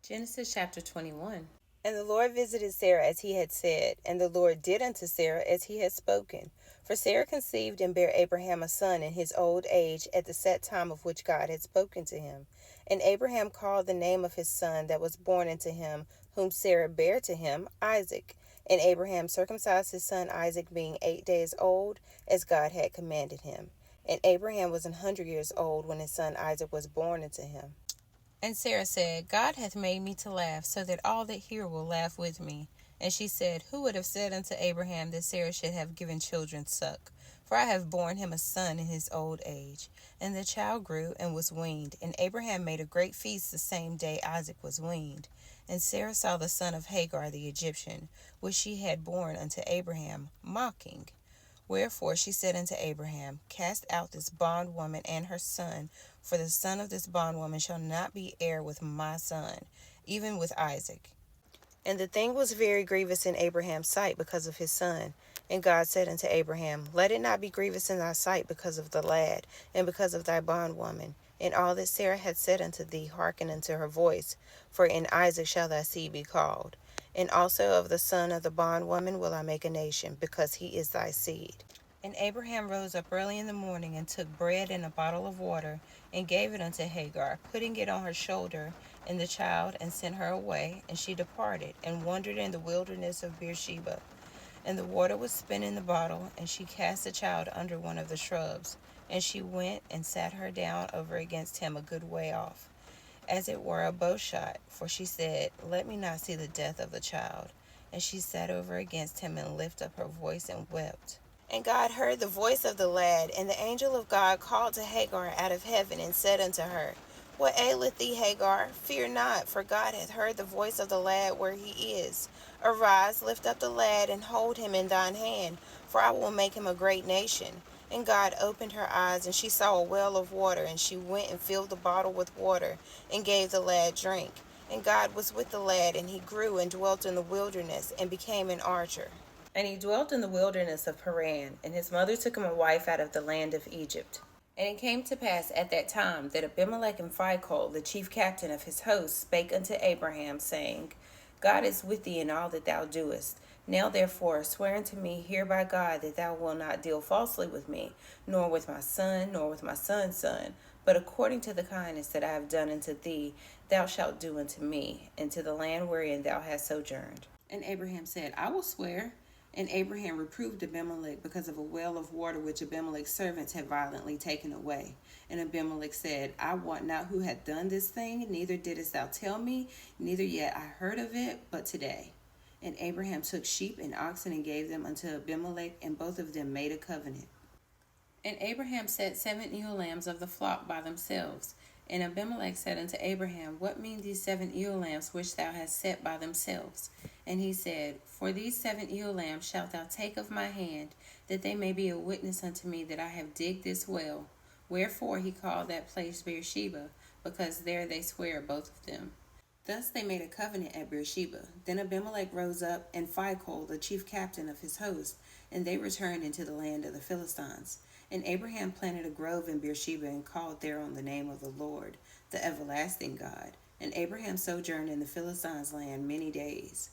Genesis chapter 21. And the Lord visited Sarah as he had said, and the Lord did unto Sarah as he had spoken. For Sarah conceived and bare Abraham a son in his old age at the set time of which God had spoken to him. And Abraham called the name of his son that was born unto him, whom Sarah bare to him, Isaac. And Abraham circumcised his son Isaac, being 8 days old, as God had commanded him. And Abraham was 100 years old when his son Isaac was born unto him. And Sarah said, God hath made me to laugh, so that all that hear will laugh with me. And she said, Who would have said unto Abraham that Sarah should have given children suck? For I have borne him a son in his old age. And the child grew and was weaned. And Abraham made a great feast the same day Isaac was weaned. And Sarah saw the son of Hagar the Egyptian, which she had borne unto Abraham, mocking. Wherefore she said unto Abraham, Cast out this bondwoman and her son, for the son of this bondwoman shall not be heir with my son, even with Isaac. And the thing was very grievous in Abraham's sight because of his son. And God said unto Abraham, Let it not be grievous in thy sight because of the lad, and because of thy bondwoman. In all that Sarah had said unto thee, hearken unto her voice, for in Isaac shall thy seed be called. And also of the son of the bondwoman will I make a nation, because he is thy seed. And Abraham rose up early in the morning, and took bread and a bottle of water, and gave it unto Hagar, putting it on her shoulder and the child, and sent her away. And she departed, and wandered in the wilderness of Beersheba. And the water was spent in the bottle, and she cast the child under one of the shrubs. And she went and sat her down over against him a good way off, as it were a bow shot, for she said, Let me not see the death of the child. And she sat over against him, and lifted up her voice, and wept. And God heard the voice of the lad, and the angel of God called to Hagar out of heaven, and said unto her, What aileth thee, Hagar? Fear not, for God hath heard the voice of the lad where he is. Arise, lift up the lad, and hold him in thine hand, for I will make him a great nation. And God opened her eyes, and she saw a well of water, and she went and filled the bottle with water, and gave the lad drink. And God was with the lad, and he grew and dwelt in the wilderness, and became an archer. And he dwelt in the wilderness of Paran, and his mother took him a wife out of the land of Egypt. And it came to pass at that time that Abimelech and Phicol, the chief captain of his host, spake unto Abraham, saying, God is with thee in all that thou doest. Now therefore swear unto me here by God that thou wilt not deal falsely with me, nor with my son, nor with my son's son, but according to the kindness that I have done unto thee, thou shalt do unto me, and to the land wherein thou hast sojourned. And Abraham said, I will swear. And Abraham reproved Abimelech because of a well of water which Abimelech's servants had violently taken away. And Abimelech said, I wot not who hath done this thing, neither didst thou tell me, neither yet I heard of it, but today. And Abraham took sheep and oxen and gave them unto Abimelech, and both of them made a covenant. And Abraham set 7 ewe lambs of the flock by themselves. And Abimelech said unto Abraham, What mean these 7 ewe lambs which thou hast set by themselves? And he said, For these 7 ewe lambs shalt thou take of my hand, that they may be a witness unto me that I have digged this well. Wherefore he called that place Beersheba, because there they swear both of them. Thus they made a covenant at Beersheba. Then Abimelech rose up, and Phicol, the chief captain of his host, and they returned into the land of the Philistines. And Abraham planted a grove in Beersheba, and called thereon the name of the Lord, the everlasting God. And Abraham sojourned in the Philistines' land many days.